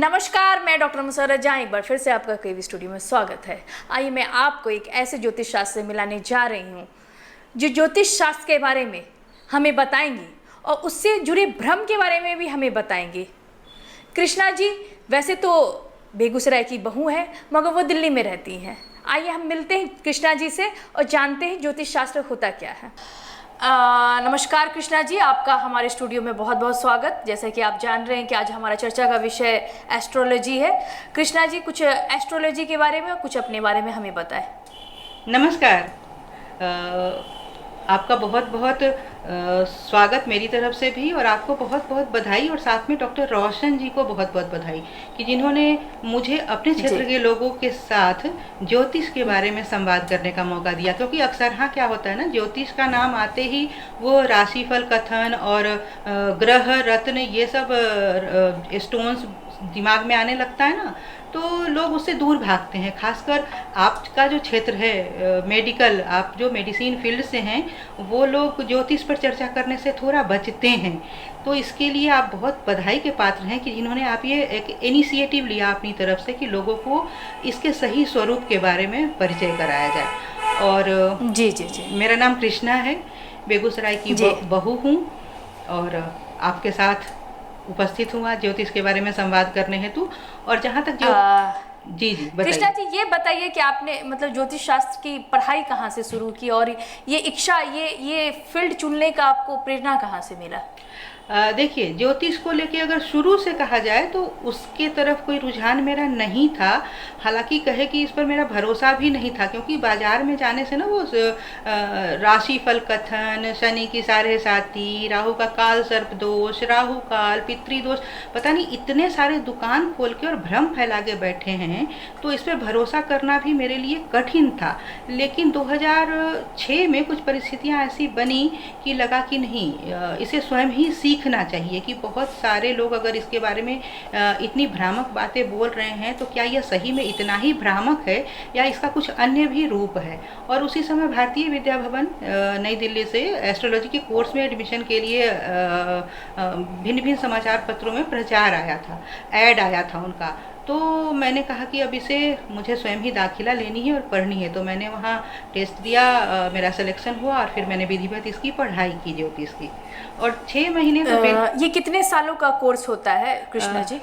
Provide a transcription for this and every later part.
नमस्कार, मैं डॉक्टर मुसर्रत जहाँ एक बार फिर से आपका केवी स्टूडियो में स्वागत है। आइए मैं आपको एक ऐसे ज्योतिष शास्त्र से मिलाने जा रही हूँ जो ज्योतिष शास्त्र के बारे में हमें बताएंगी और उससे जुड़े भ्रम के बारे में भी हमें बताएंगे। कृष्णा जी वैसे तो बेगूसराय की बहू है मगर वो दिल्ली में रहती हैं। आइए हम मिलते हैं कृष्णा जी से और जानते हैं ज्योतिष शास्त्र होता क्या है। नमस्कार कृष्णा जी, आपका हमारे स्टूडियो में बहुत बहुत स्वागत। जैसा कि आप जान रहे हैं कि आज हमारा चर्चा का विषय एस्ट्रोलॉजी है। कृष्णा जी कुछ एस्ट्रोलॉजी के बारे में और कुछ अपने बारे में हमें बताएं। नमस्कार। आपका बहुत बहुत स्वागत मेरी तरफ से भी, और आपको बहुत बहुत बधाई, और साथ में डॉक्टर रोशन जी को बहुत बहुत बधाई कि जिन्होंने मुझे अपने क्षेत्र के लोगों के साथ ज्योतिष के बारे में संवाद करने का मौका दिया। क्योंकि अक्सर हाँ क्या होता है ना, ज्योतिष का नाम आते ही वो राशिफल कथन और ग्रह रत्न ये सब स्टोन्स दिमाग में आने लगता है ना, तो लोग उससे दूर भागते हैं। खासकर आपका जो क्षेत्र है मेडिकल, आप जो मेडिसिन फील्ड से हैं, वो लोग ज्योतिष पर चर्चा करने से थोड़ा बचते हैं। तो इसके लिए आप बहुत बधाई के पात्र हैं कि जिन्होंने आप ये एक इनिशिएटिव लिया अपनी तरफ से कि लोगों को इसके सही स्वरूप के बारे में परिचय कराया जाए। और जी जी जी, मेरा नाम कृष्णा है, बेगूसराय की बहू हूँ और आपके साथ उपस्थित हूँ आज ज्योतिष के बारे में संवाद करने हेतु। और जहाँ तक जी बताइए। कृष्णा जी ये बताइए कि आपने मतलब ज्योतिष शास्त्र की पढ़ाई कहाँ से शुरू की और ये इच्छा ये फील्ड चुनने का आपको प्रेरणा कहाँ से मिला? देखिए, ज्योतिष को लेके अगर शुरू से कहा जाए तो उसके तरफ कोई रुझान मेरा नहीं था। हालांकि कहे कि इस पर मेरा भरोसा भी नहीं था, क्योंकि बाजार में जाने से ना वो राशिफल कथन, शनि की साढ़े साती, राहु का काल सर्प दोष, राहु काल, पितृदोष, पता नहीं इतने सारे दुकान खोल के और भ्रम फैला के बैठे हैं, तो इस पर भरोसा करना भी मेरे लिए कठिन था। लेकिन 2006 में कुछ परिस्थितियाँ ऐसी बनी कि लगा कि नहीं, इसे स्वयं ही सीखना चाहिए कि बहुत सारे लोग अगर इसके बारे में इतनी भ्रामक बातें बोल रहे हैं तो क्या यह सही में इतना ही भ्रामक है या इसका कुछ अन्य भी रूप है। और उसी समय भारतीय विद्या भवन नई दिल्ली से एस्ट्रोलॉजी के कोर्स में एडमिशन के लिए भिन्न भिन्न समाचार पत्रों में प्रचार आया था, ऐड आया था उनका। तो मैंने कहा कि अब इसे मुझे स्वयं ही दाखिला लेनी है और पढ़नी है। तो मैंने वहाँ टेस्ट दिया, मेरा सिलेक्शन हुआ और फिर मैंने विधिवत इसकी पढ़ाई की ज्योतिष की। और 6 महीने तो ये कितने सालों का कोर्स होता है कृष्णा जी?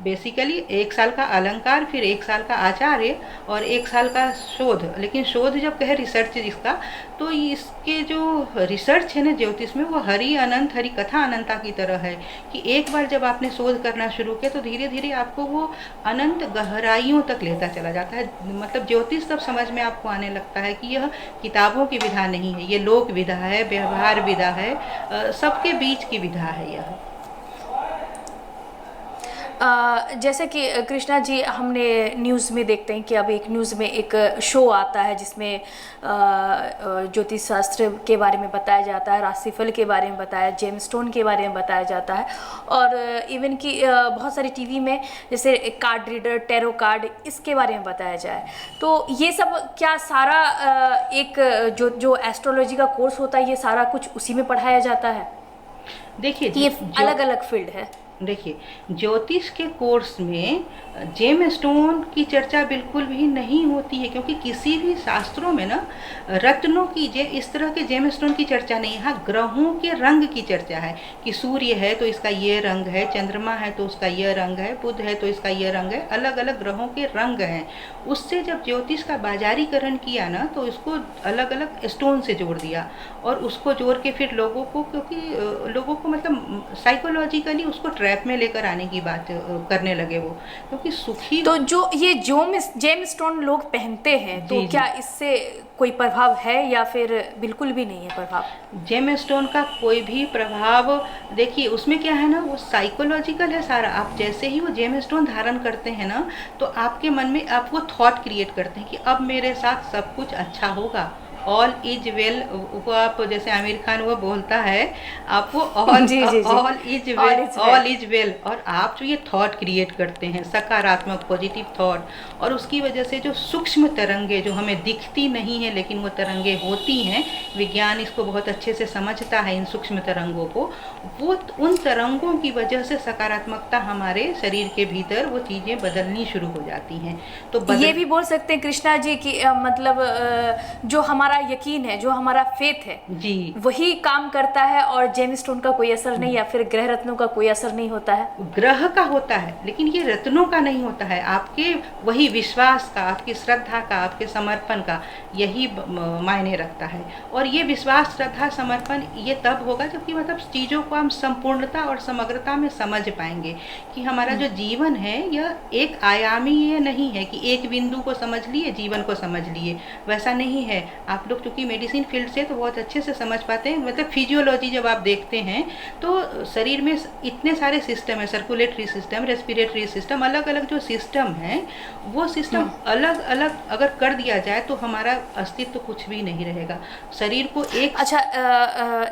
बेसिकली 1 साल का अलंकार, फिर 1 साल का आचार्य और 1 साल का शोध। लेकिन शोध जब कहे रिसर्च इसका, तो इसके जो रिसर्च है ना ज्योतिष में, वो हरि अनंत, हरि कथा अनंता की तरह है कि एक बार जब आपने शोध करना शुरू किया तो धीरे धीरे आपको वो अनंत गहराइयों तक लेता चला जाता है। मतलब ज्योतिष तब समझ में आपको आने लगता है कि यह किताबों की विधा नहीं है, ये लोक विधा है, व्यवहार विधा है, सबके बीच की विधा है यह। जैसे कि कृष्णा जी हमने न्यूज़ में देखते हैं कि अब एक न्यूज़ में एक शो आता है जिसमें ज्योतिष शास्त्र के बारे में बताया जाता है, राशिफल के बारे में बताया, जेमस्टोन के बारे में बताया जाता है, और इवन कि बहुत सारी टीवी में जैसे कार्ड रीडर, टैरो कार्ड, इसके बारे में बताया जाए। तो ये सब क्या सारा एक जो एस्ट्रोलॉजी का कोर्स होता है, ये सारा कुछ उसी में पढ़ाया जाता है? देखिए, ये अलग अलग फील्ड है। देखिए, ज्योतिष के कोर्स में जेम स्टोन की चर्चा बिल्कुल भी नहीं होती है, क्योंकि किसी भी शास्त्रों में ना रत्नों की इस तरह के जेम स्टोन की चर्चा नहीं है। हाँ, ग्रहों के रंग की चर्चा है कि सूर्य है तो इसका ये रंग है, चंद्रमा है तो उसका ये रंग है, बुध है तो इसका ये रंग है, अलग अलग ग्रहों के रंग हैं। उससे जब ज्योतिष का बाजारीकरण किया ना, तो इसको अलग अलग स्टोन से जोड़ दिया और उसको जोड़ के फिर लोगों को, क्योंकि लोगों को मतलब साइकोलॉजिकली उसको ट्रैप में लेकर आने की बात करने लगे वो, क्योंकि सुखी। तो जो ये जेम स्टोन लोग पहनते हैं, तो क्या इससे कोई प्रभाव है या फिर बिल्कुल भी नहीं है प्रभाव? जेम स्टोन का कोई भी प्रभाव, देखिए उसमें क्या है ना, वो साइकोलॉजिकल है सारा। आप जैसे ही वो जेम स्टोन धारण करते हैं ना, तो आपके मन में आप वो थॉट क्रिएट करते हैं कि अब मेरे साथ सब कुछ अच्छा होगा ऑल इज वेल, वो आप जैसे आमिर खान वो बोलता है, आप वो ऑल जी जी जी। All is all well, is all well. Is well, और आप जो ये थॉट क्रिएट करते हैं सकारात्मक पॉजिटिव थॉट, और उसकी वजह से जो सूक्ष्म तरंगे जो हमें दिखती नहीं है लेकिन वो तरंगे होती हैं, विज्ञान इसको बहुत अच्छे से समझता है इन सूक्ष्म तरंगों को, वो उन तरंगों की वजह से सकारात्मकता हमारे शरीर के भीतर वो चीज़ें बदलनी शुरू हो जाती हैं। तो ये भी बोल सकते हैं कृष्णा जी कि मतलब जो हमारा यकीन है, जो हमारा फेथ है, जी, वही काम करता है और जेमस्टोन का कोई असर नहीं, या फिर ग्रह रत्नों का कोई असर नहीं होता है। ग्रह का होता है लेकिन ये रत्नों का नहीं होता है, आपके वही विश्वास का, आपकी श्रद्धा का, आपके समर्पण का, यही मायने रखता है। और ये विश्वास, श्रद्धा, समर्पण ये तब होगा जबकि मतलब चीज़ों को हम संपूर्णता और समग्रता में समझ पाएंगे कि हमारा जो जीवन है यह एक आयामी ये नहीं है कि एक बिंदु को समझ लिए जीवन को समझ लिए, वैसा नहीं है। आप लोग चूँकि मेडिसिन फील्ड से तो बहुत अच्छे से समझ पाते हैं, मतलब फिजियोलॉजी जब आप देखते हैं तो शरीर में इतने सारे सिस्टम है, सर्कुलेटरी सिस्टम, रेस्पिरेटरी सिस्टम, अलग अलग जो सिस्टम है वो सिस्टम अलग अलग अगर कर दिया जाए तो हमारा अस्तित्व कुछ भी नहीं रहेगा। शरीर को एक अच्छा,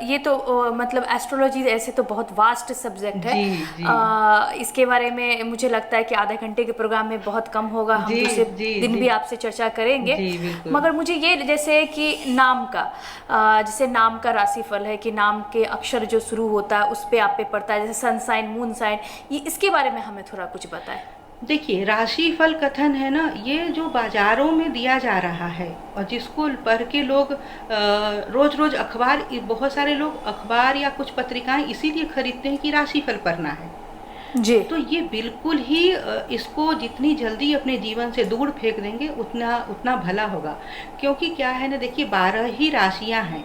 ये तो मतलब एस्ट्रोलॉजी ऐसे तो बहुत वास्ट सब्जेक्ट है। जी जी इसके बारे में मुझे लगता है कि आधे घंटे के प्रोग्राम में बहुत कम होगा, हम जी दूसरे जी दिन जी भी आपसे चर्चा करेंगे। जी बिल्कुल। मगर मुझे ये जैसे कि नाम का, जैसे नाम का राशिफल है कि नाम के अक्षर जो शुरू होता है उस पे आप पे पड़ता है, जैसे सन साइन, मून साइन, ये इसके बारे में हमें थोड़ा कुछ बताएं। देखिए, राशिफल कथन है ना, ये जो बाजारों में दिया जा रहा है और जिसको पढ़ के लोग रोज रोज अखबार, बहुत सारे लोग अखबार या कुछ पत्रिकाएं इसीलिए खरीदते हैं कि राशिफल पढ़ना है। जी तो ये बिल्कुल ही इसको जितनी जल्दी अपने जीवन से दूर फेंक देंगे उतना उतना भला होगा। क्योंकि क्या है ना, देखिए 12 ही राशियां हैं,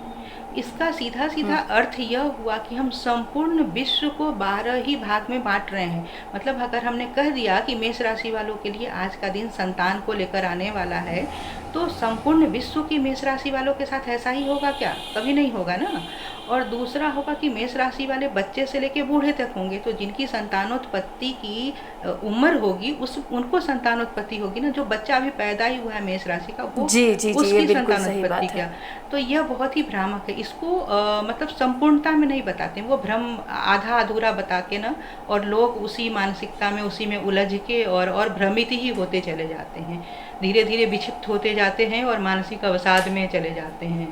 इसका सीधा सीधा अर्थ यह हुआ कि हम संपूर्ण विश्व को 12 ही भाग में बांट रहे हैं। मतलब अगर हमने कह दिया कि मेष राशि वालों के लिए आज का दिन संतान को लेकर आने वाला है, तो संपूर्ण विश्व की मेष राशि वालों के साथ ऐसा ही होगा क्या? कभी नहीं होगा ना। और दूसरा होगा कि मेष राशि वाले बच्चे से लेकर बूढ़े तक होंगे, तो जिनकी संतानोत्पत्ति की उम्र होगी उनको संतानोत्पत्ति होगी ना। जो बच्चा अभी पैदा ही हुआ है मेष राशि का, वो जी जी जी, ये उसकी बिल्कुल सही संतानोत्पत्ति बात क्या। है। तो यह बहुत ही भ्रामक है, इसको मतलब संपूर्णता में नहीं बताते, वो भ्रम आधा अधूरा बता के ना, और लोग उसी मानसिकता में, उसी में उलझ के और भ्रमित ही होते चले जाते हैं, धीरे धीरे विक्षिप्त होते जाते हैं और मानसिक अवसाद में चले जाते हैं।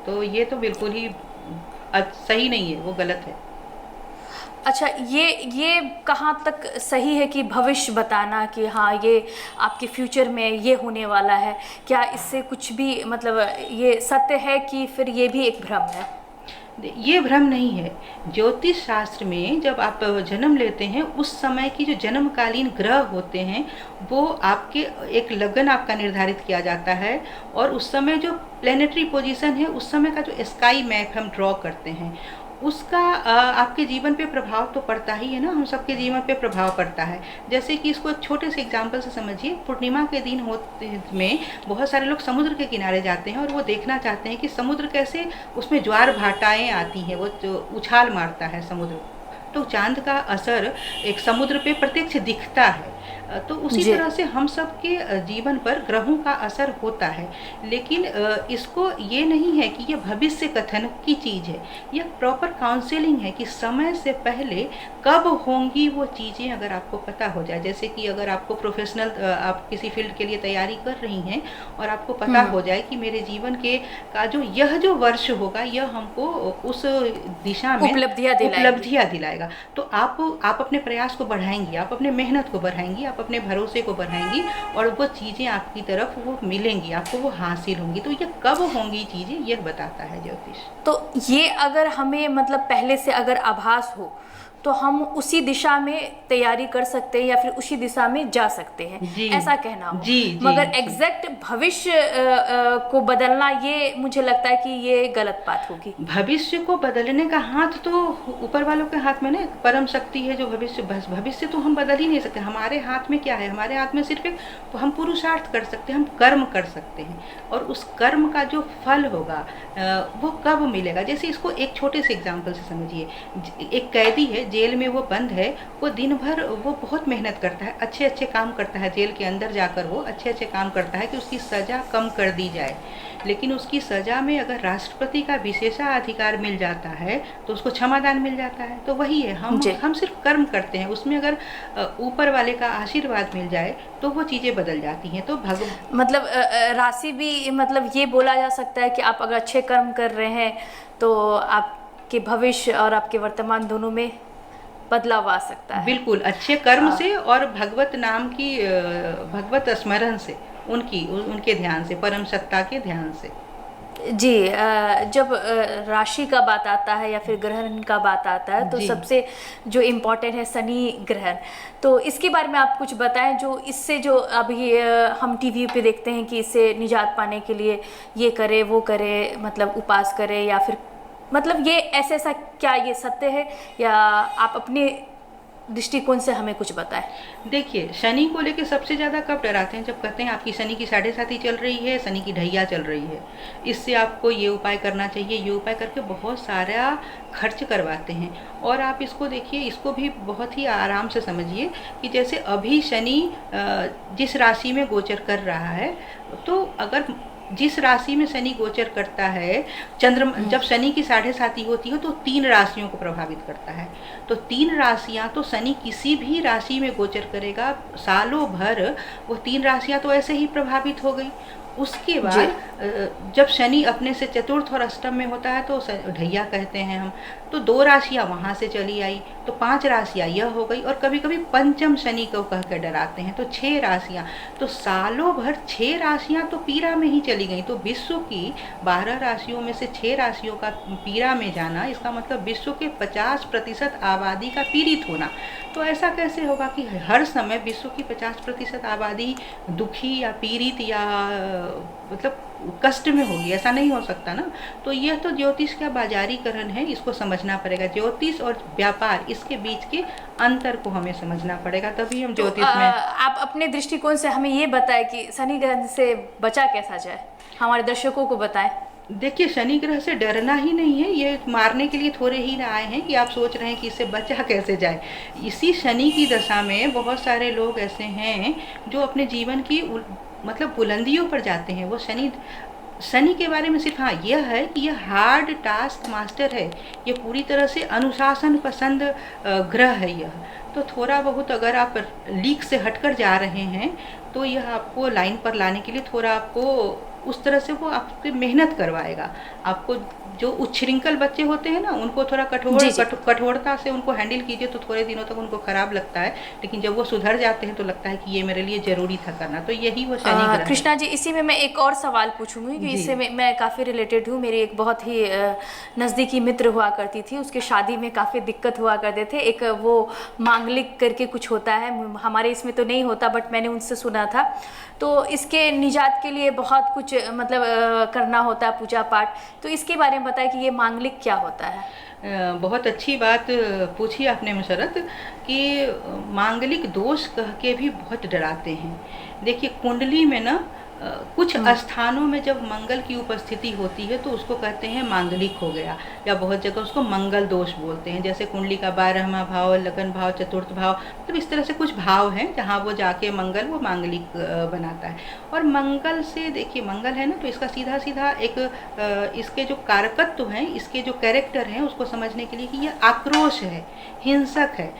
तो ये तो बिल्कुल ही सही नहीं है, वो गलत है। अच्छा, ये कहाँ तक सही है कि भविष्य बताना कि हाँ ये आपके फ्यूचर में ये होने वाला है, क्या इससे कुछ भी मतलब ये सत्य है कि फिर ये भी एक भ्रम है? ये भ्रम नहीं है। ज्योतिष शास्त्र में जब आप जन्म लेते हैं उस समय की जो जन्मकालीन ग्रह होते हैं वो आपके एक लगन आपका निर्धारित किया जाता है, और उस समय जो प्लेनेटरी पोजीशन है, उस समय का जो स्काई मैप हम ड्रॉ करते हैं उसका आपके जीवन पे प्रभाव तो पड़ता ही है ना, हम सबके जीवन पे प्रभाव पड़ता है। जैसे कि इसको एक छोटे से एग्जांपल से समझिए, पूर्णिमा के दिन होते में बहुत सारे लोग समुद्र के किनारे जाते हैं और वो देखना चाहते हैं कि समुद्र कैसे, उसमें ज्वार भाटाएँ आती हैं, वो जो उछाल मारता है समुद्र, तो चांद का असर एक समुद्र पे प्रत्यक्ष दिखता है। तो उसी तरह से हम सब के जीवन पर ग्रहों का असर होता है, लेकिन इसको ये नहीं है कि ये भविष्य कथन की चीज़ है, यह प्रॉपर काउंसलिंग है कि समय से पहले कब होंगी वो चीज़ें अगर आपको पता हो जाए। जैसे कि अगर आपको प्रोफेशनल, आप किसी फील्ड के लिए तैयारी कर रही हैं और आपको पता हो जाए कि मेरे जीवन के का जो वर्ष होगा यह हमको उस दिशा में उपलब्धियाँ दिलाएगा, तो आप अपने प्रयास को बढ़ाएंगी, आप अपने मेहनत को बढ़ाएंगी, आप अपने भरोसे को बढ़ाएंगी और वो चीज़ें आपकी तरफ वो मिलेंगी, आपको वो हासिल होंगी। तो ये कब होंगी चीज़ें, यह बताता है ज्योतिष। तो ये अगर हमें मतलब पहले से अगर आभास हो तो हम उसी दिशा में तैयारी कर सकते हैं या फिर उसी दिशा में जा सकते हैं, ऐसा कहना हो। मगर एग्जैक्ट भविष्य को बदलना, ये मुझे लगता है कि ये गलत बात होगी। भविष्य को बदलने का हाथ तो ऊपर वालों के हाथ में ना, परम शक्ति है जो भविष्य तो हम बदल ही नहीं सकते। हमारे हाथ में क्या है, हमारे हाथ में सिर्फ एक हम पुरुषार्थ कर सकते हैं, हम कर्म कर सकते हैं, और उस कर्म का जो फल होगा वो कब मिलेगा। जैसे इसको एक छोटे से एग्जाम्पल से समझिए, एक कैदी है, जेल में वो बंद है, वो दिन भर वो बहुत मेहनत करता है, अच्छे अच्छे काम करता है, जेल के अंदर जाकर वो अच्छे अच्छे काम करता है कि उसकी सज़ा कम कर दी जाए। लेकिन उसकी सज़ा में अगर राष्ट्रपति का विशेषाधिकार मिल जाता है तो उसको क्षमादान मिल जाता है। तो वही है, जी। हम सिर्फ कर्म करते हैं, उसमें अगर ऊपर वाले का आशीर्वाद मिल जाए तो वो चीज़ें बदल जाती हैं। तो मतलब राशि भी, मतलब ये बोला जा सकता है कि आप अगर अच्छे कर्म कर रहे हैं तो आपके भविष्य और आपके वर्तमान दोनों में बदलाव आ सकता है। बिल्कुल, अच्छे कर्म से और भगवत नाम की भगवत स्मरण से, उनके ध्यान से, परम सत्ता के ध्यान से। जी, जब राशि का बात आता है या फिर ग्रहण का बात आता है तो जी। सबसे जो इम्पोर्टेंट है शनि ग्रहण। तो इसके बारे में आप कुछ बताएं, जो इससे जो अभी हम टीवी पे देखते हैं कि इससे निजात पाने के लिए ये करे वो करे, मतलब उपास करे, या फिर मतलब ये ऐसा क्या ये सत्य है, या आप अपने दृष्टिकोण से हमें कुछ बताएं। देखिए, शनि को लेके सबसे ज़्यादा कब डराते हैं? जब कहते हैं आपकी शनि की 7.5 चल रही है, शनि की ढैया चल रही है, इससे आपको ये उपाय करना चाहिए, ये उपाय करके बहुत सारा खर्च करवाते हैं। और आप इसको देखिए, इसको भी बहुत ही आराम से समझिए कि जैसे अभी शनि जिस राशि में गोचर कर रहा है, तो अगर जिस राशि में शनि गोचर करता है, जब शनि की 7.5 होती है तो 3 राशियों को प्रभावित करता है। तो 3 राशियां, तो शनि किसी भी राशि में गोचर करेगा, सालों भर वो 3 राशियां तो ऐसे ही प्रभावित हो गई। उसके बाद जब शनि अपने से चतुर्थ और अष्टम में होता है तो ढैया कहते हैं हम, तो 2 राशियां वहां से चली आई, तो 5 राशियां यह हो गई। और कभी कभी पंचम शनि को कह कर डराते हैं, तो 6 राशियां, तो सालों भर 6 राशियां तो पीड़ा में ही चली गई। तो विश्व की 12 राशियों में से 6 राशियों का पीड़ा में जाना, इसका मतलब विश्व के 50% आबादी का पीड़ित होना। तो ऐसा कैसे होगा कि हर समय विश्व की 50% आबादी दुखी या पीड़ित या मतलब कष्ट में होगी? ऐसा नहीं हो सकता ना। तो यह तो ज्योतिष का बाजारीकरण है, इसको समझना पड़ेगा। ज्योतिष और व्यापार, इसके बीच के अंतर को हमें समझना पड़ेगा, तभी हम ज्योतिष में। आप अपने दृष्टिकोण से हमें ये बताएं कि शनि ग्रह से बचा कैसा जाए, हमारे दर्शकों को बताएं। देखिए, शनि ग्रह से डरना ही नहीं है, ये मारने के लिए थोड़े ही आए हैं कि आप सोच रहे हैं कि इससे बचा कैसे जाए। इसी शनि की दशा में बहुत सारे लोग ऐसे हैं जो अपने जीवन की मतलब बुलंदियों पर जाते हैं। वो शनि के बारे में सिर्फ हाँ यह है कि यह हार्ड टास्क मास्टर है, ये पूरी तरह से अनुशासन पसंद ग्रह है यह। तो थोड़ा बहुत अगर आप लीक से हटकर जा रहे हैं तो यह आपको लाइन पर लाने के लिए थोड़ा आपको उस तरह से वो आपसे मेहनत करवाएगा। आपको जो उच्छृंखल बच्चे होते हैं ना, उनको थोड़ा कठोरता से उनको हैंडल कीजिए तो थोड़े दिनों तक उनको खराब लगता है, लेकिन जब वो सुधर जाते हैं तो लगता है कि ये मेरे लिए जरूरी था करना। तो यही वो शनि ग्रह है। कृष्णा जी, इसी में मैं एक और सवाल पूछूंगी कि इससे मैं काफ़ी रिलेटेड हूँ। मेरी एक बहुत ही नज़दीकी मित्र हुआ करती थी, उसके शादी में काफ़ी दिक्कत हुआ करते थे। एक वो मांगलिक करके कुछ होता है, हमारे इसमें तो नहीं होता बट मैंने उनसे सुना था। तो इसके निजात के लिए बहुत कुछ मतलब करना होता है, पूजा पाठ। तो इसके बारे में बताएं कि ये मांगलिक क्या होता है। बहुत अच्छी बात पूछी आपने मुशर्रत, कि मांगलिक दोष कह के भी बहुत डराते हैं। देखिए, कुंडली में ना कुछ स्थानों में जब मंगल की उपस्थिति होती है तो उसको कहते हैं मांगलिक हो गया, या बहुत जगह उसको मंगल दोष बोलते हैं। जैसे कुंडली का 12वां भाव, लगन भाव, चतुर्थ भाव, मतलब इस तरह से कुछ भाव हैं जहाँ वो जाके मंगल वो मांगलिक बनाता है। और मंगल से देखिए, मंगल है ना, तो इसका सीधा सीधा एक इसके जो कारकत्व हैं, इसके जो कैरेक्टर हैं, उसको समझने के लिए कि यह आक्रोश है, हिंसक है,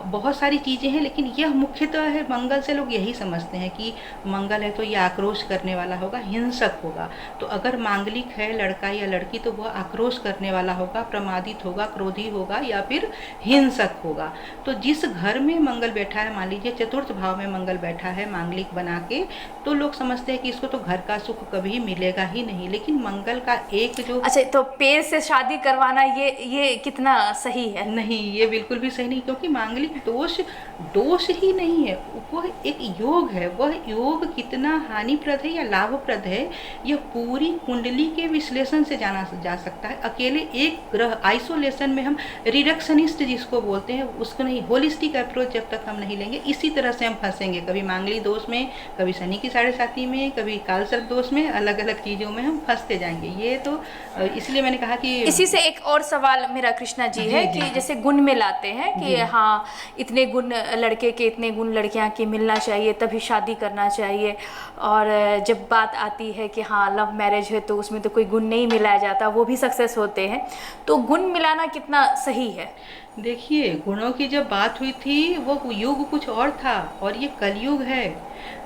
बहुत सारी चीज़ें हैं, लेकिन यह मुख्यतः है मंगल से लोग यही समझते हैं कि मंगल है तो ये आक्रोश करने वाला होगा, हिंसक होगा। तो अगर मांगलिक है लड़का या लड़की तो वह आक्रोश करने वाला होगा, प्रमादित होगा, क्रोधी होगा या फिर हिंसक होगा। तो जिस घर में मंगल बैठा है, मान लीजिए चतुर्थ भाव में मंगल बैठा है मांगलिक बना के, तो लोग समझते हैं कि इसको तो घर का सुख कभी मिलेगा ही नहीं। लेकिन मंगल का एक जो अच्छा, तो पेड़ से शादी करवाना ये कितना सही है? नहीं, ये बिल्कुल भी सही नहीं, क्योंकि मांगलिक दोष ही नहीं है, वह एक योग है। वह योग कितना हानिप्रद है या लाभप्रद है, यह पूरी कुंडली के विश्लेषण से जाना जा सकता है। अकेले एक ग्रह आइसोलेशन में हम रिडक्शनिस्ट जिसको बोलते हैं उसको नहीं, होलिस्टिक अप्रोच जब तक हम नहीं लेंगे, इसी तरह से हम फंसेंगे। कभी मांगलिक दोष में, कभी शनि की 7.5 में, कभी कालसर्प दोष में, अलग अलग चीज़ों में हम फंसते जाएंगे। ये तो इसलिए मैंने कहा कि इसी से एक और सवाल मेरा कृष्णा जी है कि जैसे गुण में लाते हैं कि हाँ इतने गुण लड़के के, इतने गुण लड़कियां के मिलना चाहिए तभी शादी करना चाहिए, और जब बात आती है कि हाँ लव मैरिज है तो उसमें तो कोई गुण नहीं मिलाया जाता, वो भी सक्सेस होते हैं, तो गुण मिलाना कितना सही है? देखिए, गुणों की जब बात हुई थी वो युग कुछ और था और ये कलयुग है।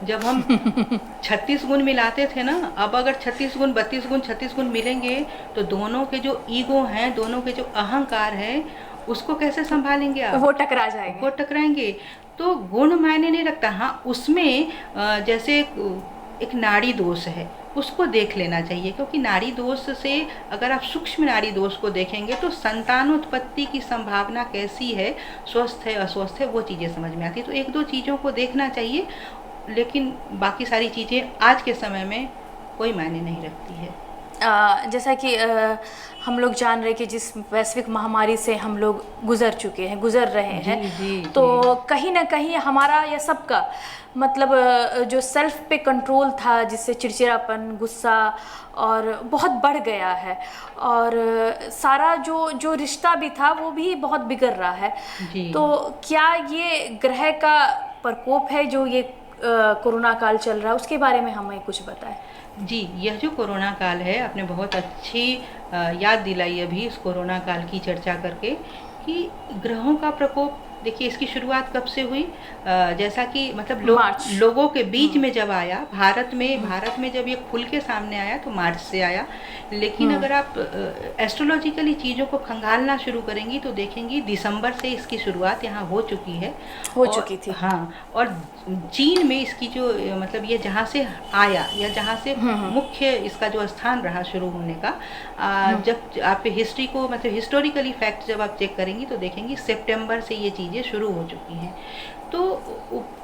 जब हम 36 गुण मिलाते थे ना, अब अगर 36 गुण 32 गुण 36 गुण मिलेंगे तो दोनों के जो ईगो हैं, दोनों के जो अहंकार है, उसको कैसे संभालेंगे आप? वो टकरा जाएंगे। वो टकराएंगे। तो गुण मायने नहीं रखता। हाँ, उसमें जैसे एक नाड़ी दोष है, उसको देख लेना चाहिए, क्योंकि नाड़ी दोष से अगर आप सूक्ष्म नाड़ी दोष को देखेंगे तो संतानोत्पत्ति की संभावना कैसी है, स्वस्थ है अस्वस्थ है, वो चीज़ें समझ में आती है। तो एक दो चीज़ों को देखना चाहिए, लेकिन बाकी सारी चीज़ें आज के समय में कोई मायने नहीं रखती है। जैसा कि हम लोग जान रहे कि जिस वैश्विक महामारी से हम लोग गुजर रहे हैं, जी, तो कहीं ना कहीं हमारा या सबका मतलब जो सेल्फ पे कंट्रोल था, जिससे चिड़चिड़ापन, गुस्सा और बहुत बढ़ गया है, और सारा जो रिश्ता भी था वो भी बहुत बिगड़ रहा है। जी। तो क्या ये ग्रह का प्रकोप है जो ये कोरोना काल चल रहा है, उसके बारे में हमें कुछ बताएं। जी, यह जो कोरोना काल है, आपने बहुत अच्छी याद दिलाई अभी इस कोरोना काल की चर्चा करके, कि ग्रहों का प्रकोप। देखिए, इसकी शुरुआत कब से हुई? जैसा कि मतलब लोगों के बीच में जब आया, भारत में जब ये खुल के सामने आया तो मार्च से आया। लेकिन अगर आप एस्ट्रोलॉजिकली चीज़ों को खंगालना शुरू करेंगी तो देखेंगी दिसंबर से इसकी शुरुआत यहाँ हो चुकी थी। हाँ, और चीन में इसकी जो मतलब ये जहाँ से आया या जहाँ से मुख्य इसका जो स्थान रहा शुरू होने का, जब आप हिस्ट्री को मतलब हिस्टोरिकली फैक्ट जब आप चेक करेंगी तो देखेंगी सितंबर से ये चीज़ें शुरू हो चुकी हैं। तो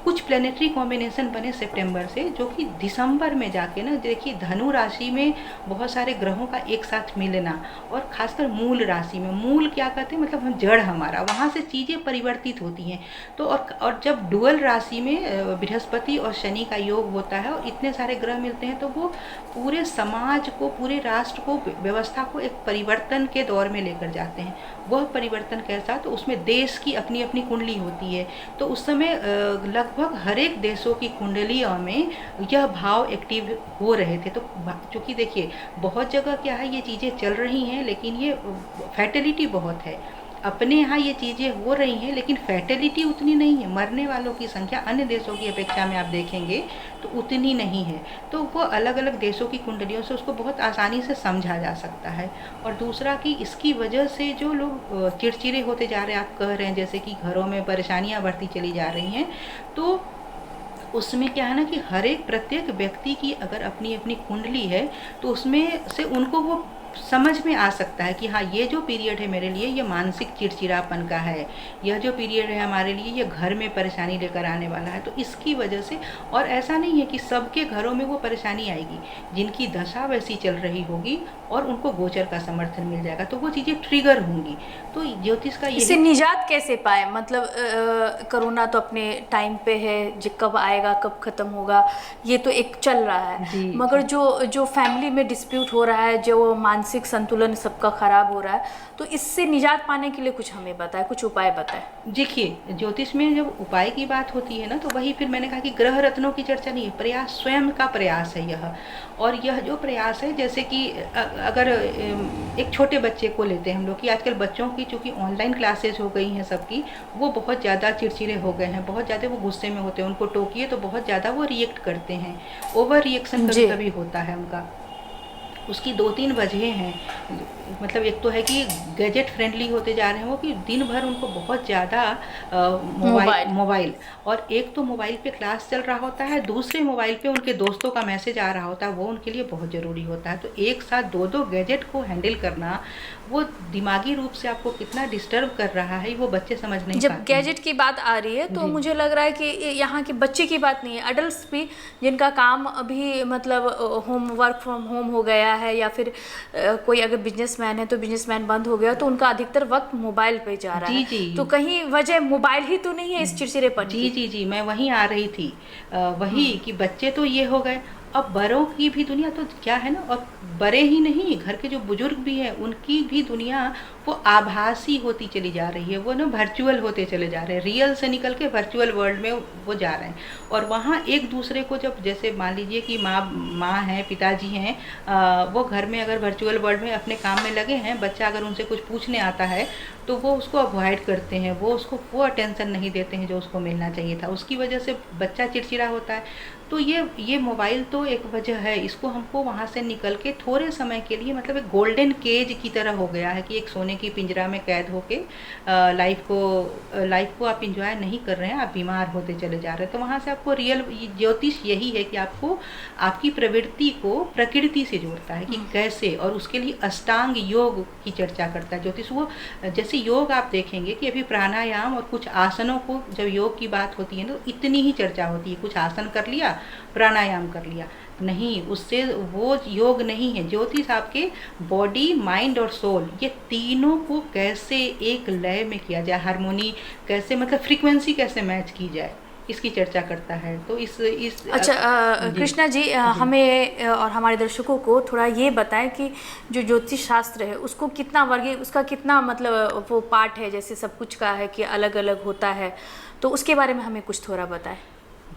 कुछ प्लेनेटरी कॉम्बिनेशन बने सितंबर से, जो कि दिसंबर में जाके ना, देखिए धनु राशि में बहुत सारे ग्रहों का एक साथ मिलना, और खासकर मूल राशि में, मूल क्या कहते हैं मतलब हम जड़ हमारा, वहाँ से चीज़ें परिवर्तित होती हैं। तो और जब डुअल राशि में बृहस्पति और शनि का योग होता है और इतने सारे ग्रह मिलते हैं, तो वो पूरे समाज को, पूरे राष्ट्र को, व्यवस्था को एक परिवर्तन के दौर में लेकर जाते हैं। वह परिवर्तन कैसा? तो उसमें देश की अपनी अपनी कुंडली होती है। तो उस समय लगभग हर एक देशों की कुंडलियों में यह भाव एक्टिव हो रहे थे। तो चूँकि देखिए बहुत जगह क्या है, ये चीज़ें चल रही हैं, लेकिन ये फैटिलिटी बहुत है। अपने यहाँ ये चीज़ें हो रही हैं, लेकिन फैटिलिटी उतनी नहीं है। मरने वालों की संख्या अन्य देशों की अपेक्षा में आप देखेंगे तो उतनी नहीं है। तो वो अलग अलग देशों की कुंडलियों से उसको बहुत आसानी से समझा जा सकता है। और दूसरा कि इसकी वजह से जो लोग चिड़चिड़े होते जा रहे हैं, आप कह रहे हैं जैसे कि घरों में परेशानियाँ बढ़ती चली जा रही हैं, तो उसमें क्या है ना कि हर एक प्रत्येक व्यक्ति की अगर अपनी अपनी कुंडली है तो उसमें से उनको वो समझ में आ सकता है कि हाँ, ये जो पीरियड है मेरे लिए ये मानसिक चिड़चिड़ापन का है, यह जो पीरियड है हमारे लिए ये घर में परेशानी लेकर आने वाला है। तो इसकी वजह से, और ऐसा नहीं है कि सबके घरों में वो परेशानी आएगी, जिनकी दशा वैसी चल रही होगी और उनको गोचर का समर्थन मिल जाएगा तो वो चीज़ें ट्रिगर होंगी। तो ज्योतिष का इससे निजात कैसे पाए? मतलब कोरोना तो अपने टाइम पे है, जो कब आएगा कब खत्म होगा ये तो एक चल रहा है, मगर जो फैमिली में डिस्प्यूट हो रहा है, जो मानसिक संतुलन सबका खराब हो रहा है, तो इससे निजात पाने के लिए कुछ हमें बताएं, कुछ उपाय बताएं। देखिए, ज्योतिष में जब उपाय की बात होती है ना, तो वही फिर मैंने कहा कि ग्रह रत्नों की चर्चा नहीं है, प्रयास स्वयं का प्रयास है यह। और यह जो प्रयास है, जैसे कि अगर एक छोटे बच्चे को लेते हैं हम लोग, कि आजकल बच्चों की चूँकि ऑनलाइन क्लासेज हो गई हैं सबकी, वो बहुत ज़्यादा चिड़चिड़े हो गए हैं, बहुत ज़्यादा वो गुस्से में होते हैं, उनको टोकिए तो बहुत ज़्यादा वो रिएक्ट करते हैं, ओवर रिएक्शन कभी कभी होता है उनका। उसकी 2-3 वजह हैं। मतलब एक तो है कि गैजेट फ्रेंडली होते जा रहे हैं वो, कि दिन भर उनको बहुत ज़्यादा मोबाइल, और एक तो मोबाइल पे क्लास चल रहा होता है, दूसरे मोबाइल पे उनके दोस्तों का मैसेज आ रहा होता है, वो उनके लिए बहुत ज़रूरी होता है। तो एक साथ 2-2 गैजेट को हैंडल करना, वो दिमागी रूप से आपको कितना डिस्टर्ब कर रहा है, वो बच्चे समझ नहीं पाते। जब गैजेट की बात आ रही है तो मुझे लग रहा है कि यहाँ के बच्चे की बात नहीं है, अडल्ट भी जिनका काम अभी मतलब वर्क फ्रॉम होम हो गया है, या फिर कोई अगर बिजनेसमैन है तो बिजनेसमैन बंद हो गया, तो उनका अधिकतर वक्त मोबाइल पे जा रहा है। तो कहीं वजह मोबाइल ही तो नहीं है इस चिड़चिड़ेपन की? जी, मैं वहीं आ रही थी, वही कि बच्चे तो ये हो गए, अब बड़ों की भी दुनिया तो क्या है ना, और बड़े ही नहीं, घर के जो बुजुर्ग भी हैं उनकी भी दुनिया वो आभासी होती चली जा रही है, वो ना वर्चुअल होते चले जा रहे हैं, रियल से निकल के वर्चुअल वर्ल्ड में वो जा रहे हैं। और वहाँ एक दूसरे को जब, जैसे मान लीजिए कि माँ हैं, पिताजी हैं, वो घर में अगर वर्चुअल वर्ल्ड में अपने काम में लगे हैं, बच्चा अगर उनसे कुछ पूछने आता है तो वो उसको अवॉइड करते हैं, वो उसको वो अटेंशन नहीं देते हैं जो उसको मिलना चाहिए था, उसकी वजह से बच्चा चिड़चिड़ा होता है। तो ये मोबाइल तो एक वजह है, इसको हमको वहाँ से निकल के थोड़े समय के लिए, मतलब एक गोल्डन केज की तरह हो गया है कि एक सोने की पिंजरा में कैद होके लाइफ को आप इंजॉय नहीं कर रहे हैं, आप बीमार होते चले जा रहे हैं। तो वहाँ से आपको रियल ज्योतिष यही है कि आपको आपकी प्रवृत्ति को प्रकृति से जोड़ता है कि कैसे, और उसके लिए अष्टांग योग की चर्चा करता है ज्योतिष। वो जैसे योग आप देखेंगे कि अभी प्राणायाम और कुछ आसनों को जब योग की बात होती है तो इतनी ही चर्चा होती है, कुछ आसन कर लिया, प्राणायाम कर लिया, नहीं, उससे वो योग नहीं है। ज्योतिष आपके बॉडी, माइंड और सोल, ये तीनों को कैसे एक लय में किया जाए, हार्मोनी कैसे, मतलब फ्रीक्वेंसी कैसे मैच की जाए, इसकी चर्चा करता है। तो इस अच्छा कृष्णा जी, हमें और हमारे दर्शकों को थोड़ा ये बताएं कि जो ज्योतिष शास्त्र है उसको कितना वर्गीय, उसका कितना मतलब वो पार्ट है, जैसे सब कुछ का है कि अलग अलग होता है, तो उसके बारे में हमें कुछ थोड़ा बताएं।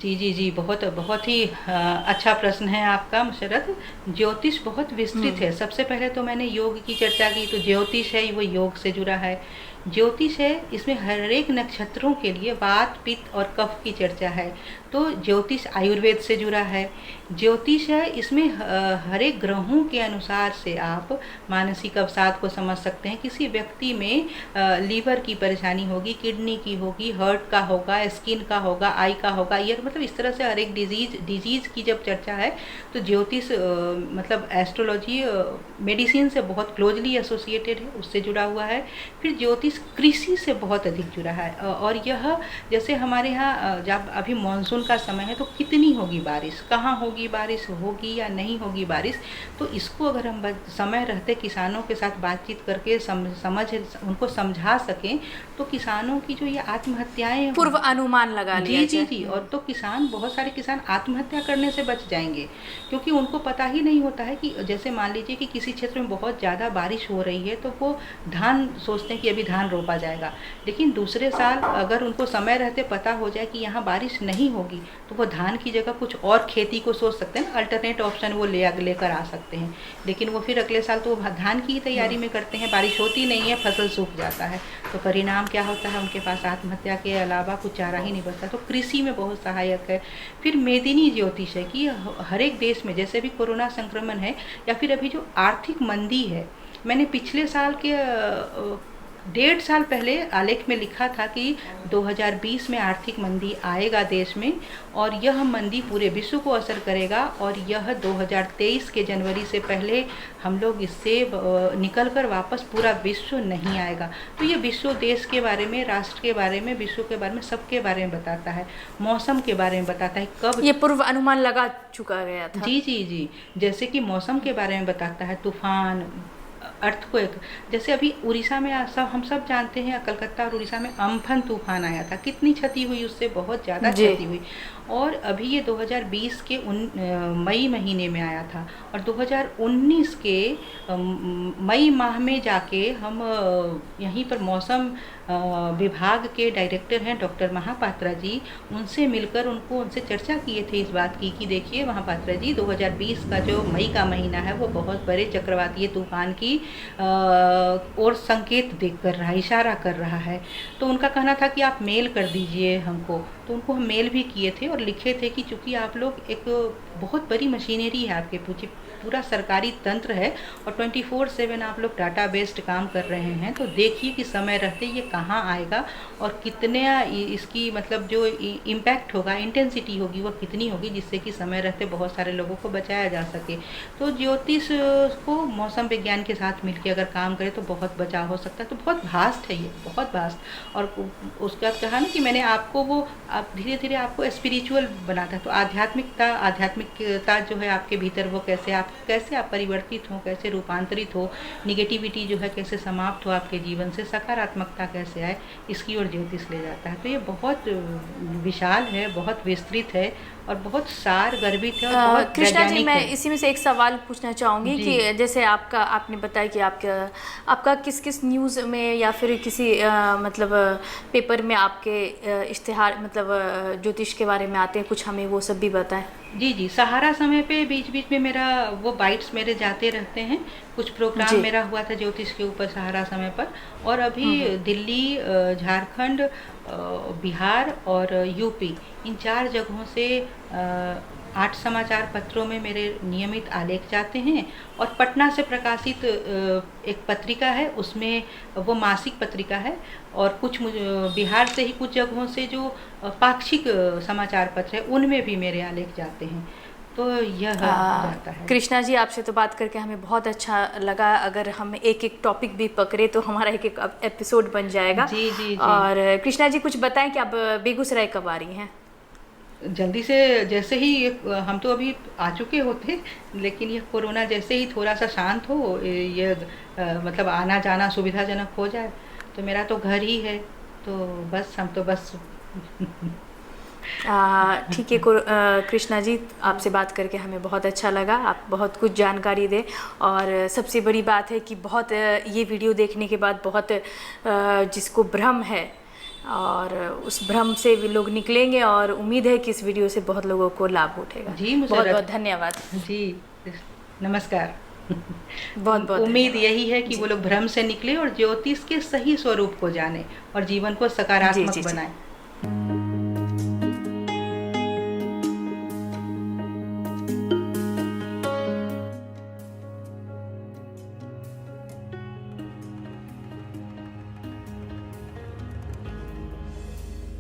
जी जी जी, बहुत बहुत ही अच्छा प्रश्न है आपका मुशर्रत। ज्योतिष बहुत विस्तृत है। सबसे पहले तो मैंने योग की चर्चा की, तो ज्योतिष है वो योग से जुड़ा है। ज्योतिष है, इसमें हर एक नक्षत्रों के लिए वात, पित्त और कफ की चर्चा है। तो ज्योतिष आयुर्वेद से जुड़ा है। ज्योतिष है, इसमें हर एक ग्रहों के अनुसार से आप मानसिक अवसाद को समझ सकते हैं। किसी व्यक्ति में लीवर की परेशानी होगी, किडनी की होगी, हार्ट का होगा, स्किन का होगा, आई का होगा, ईयर, मतलब इस तरह से हर एक डिजीज़ की जब चर्चा है तो ज्योतिष मतलब एस्ट्रोलॉजी मेडिसिन से बहुत क्लोजली एसोसिएटेड है, उससे जुड़ा हुआ है। फिर ज्योतिष कृषि से बहुत अधिक जुड़ा है, और यह जैसे हमारे यहाँ जब अभी मानसून का समय है तो कितनी होगी बारिश, कहाँ होगी बारिश, होगी या नहीं होगी बारिश, तो इसको अगर हम समय रहते किसानों के साथ बातचीत करके उनको समझा सकें तो किसानों की जो ये आत्महत्याएं, पूर्व अनुमान लगा लिया जी जी जी, और तो किसान, बहुत सारे किसान आत्महत्या करने से बच जाएंगे, क्योंकि उनको पता ही नहीं होता है कि जैसे मान लीजिए कि किसी क्षेत्र में बहुत ज़्यादा बारिश हो रही है तो वो धान सोचते हैं कि अभी धान रोपा जाएगा, लेकिन दूसरे साल अगर उनको समय रहते पता हो जाए कि यहाँ बारिश नहीं होगी तो वो धान की जगह कुछ और खेती को सोच सकते हैं, अल्टरनेट ऑप्शन वो लेकर आ सकते हैं। लेकिन वो फिर अगले साल तो वो धान की ही तैयारी में करते हैं, बारिश होती नहीं है, फसल सूख जाता है, तो परिणाम क्या होता है, उनके पास आत्महत्या के अलावा कुछ चारा ही नहीं बचता। तो कृषि में बहुत सहायक है। फिर मेदिनी ज्योतिष है कि हर एक देश में, जैसे भी कोरोना संक्रमण है या फिर अभी जो आर्थिक मंदी है, मैंने पिछले साल के 1.5 साल पहले आलेख में लिखा था कि 2020 में आर्थिक मंदी आएगा देश में, और यह मंदी पूरे विश्व को असर करेगा, और यह 2023 के जनवरी से पहले हम लोग इससे निकलकर वापस पूरा विश्व नहीं आएगा। तो ये विश्व देश के बारे में, राष्ट्र के बारे में, विश्व के बारे में, सबके बारे में बताता है, मौसम के बारे में बताता है, कब ये पूर्व अनुमान लगा चुका गया था। जी जी जी, जैसे कि मौसम के बारे में बताता है, तूफान, अर्थक्वेक, जैसे अभी उड़ीसा में हम सब जानते हैं, कलकत्ता और उड़ीसा में अम्फन तूफान आया था, कितनी क्षति हुई, उससे बहुत ज़्यादा क्षति हुई। और अभी ये 2020 के मई महीने में आया था, और 2019 के मई माह में जाके हम यहीं पर मौसम विभाग के डायरेक्टर हैं डॉक्टर महापात्रा जी, उनसे मिलकर उनसे चर्चा किए थे इस बात की कि देखिए महापात्रा जी, 2020 का जो मई का महीना है वो बहुत बड़े चक्रवातीय तूफान की और संकेत देख कर रहा है, इशारा कर रहा है। तो उनका कहना था कि आप मेल कर दीजिए हमको, तो उनको हम मेल भी किए थे और लिखे थे कि चूँकि आप लोग एक बहुत बड़ी मशीनरी है, आपके पूरा सरकारी तंत्र है और 24/7 आप लोग डाटा बेस्ड काम कर रहे हैं, तो देखिए कि समय रहते ये कहाँ आएगा और कितने इसकी मतलब जो इम्पैक्ट होगा, इंटेंसिटी होगी वो कितनी होगी, जिससे कि समय रहते बहुत सारे लोगों को बचाया जा सके। तो ज्योतिष को मौसम विज्ञान के साथ मिलकर अगर काम करें तो बहुत बचाव हो सकता है। तो बहुत वास्ट है ये, बहुत वास्ट। और उसका कहा ना कि मैंने आपको वो धीरे धीरे आपको स्पिरिचुअल बनाता है, तो आध्यात्मिकता जो है आपके भीतर वो कैसे आप कैसे आप परिवर्तित हो, कैसे रूपांतरित हो, निगेटिविटी जो है कैसे समाप्त हो आपके जीवन से, सकारात्मकता कैसे आए, इसकी ओर ज्योतिष ले जाता है। तो ये बहुत विशाल है, बहुत विस्तृत है और बहुत सार गर्भित है और बहुत कृष्णा जी, वैज्ञानिक मैं है। इसी में से एक सवाल पूछना चाहूँगी जी कि जैसे आपने बताया कि आपका किस किस न्यूज़ में या फिर किसी मतलब पेपर में आपके इश्तिहार मतलब ज्योतिष के बारे में आते हैं, कुछ हमें वो सब भी बताएं। जी जी, सहारा समय पे बीच बीच में मेरा वो बाइट्स मेरे जाते रहते हैं। कुछ प्रोग्राम जी। मेरा हुआ था ज्योतिष के ऊपर सहारा समय पर। और अभी दिल्ली, झारखंड, बिहार और यूपी, इन 4 जगहों से 8 समाचार पत्रों में मेरे नियमित आलेख जाते हैं। और पटना से प्रकाशित एक पत्रिका है, उसमें वो मासिक पत्रिका है। और कुछ बिहार से ही कुछ जगहों से जो पाक्षिक समाचार पत्र है, उनमें भी मेरे आलेख जाते हैं। तो यह जाता है। कृष्णा जी, आपसे तो बात करके हमें बहुत अच्छा लगा। अगर हम एक एक टॉपिक भी पकड़े तो हमारा एक एक एपिसोड बन जाएगा। जी जी जी। और कृष्णा जी, कुछ बताएं कि आप बेगूसराय कब आ रही हैं? जल्दी से, जैसे ही हम तो अभी आ चुके होते, लेकिन ये कोरोना जैसे ही थोड़ा सा शांत हो, ये मतलब आना जाना सुविधाजनक हो जाए, तो मेरा तो घर ही है, तो बस हम तो बस ठीक है कृष्णा जी, आपसे बात करके हमें बहुत अच्छा लगा। आप बहुत कुछ जानकारी दें और सबसे बड़ी बात है कि बहुत ये वीडियो देखने के बाद बहुत जिसको भ्रम है और उस भ्रम से भी लोग निकलेंगे और उम्मीद है कि इस वीडियो से बहुत लोगों को लाभ उठेगा। जी बहुत मुसर्रत बहुत धन्यवाद। जी, नमस्कार। बहुत बहुत उम्मीद धन्यवाद। यही है कि जी वो लोग भ्रम से निकले और ज्योतिष के सही स्वरूप को जाने और जीवन को जी सकारात्मक जी जी। बनाएं।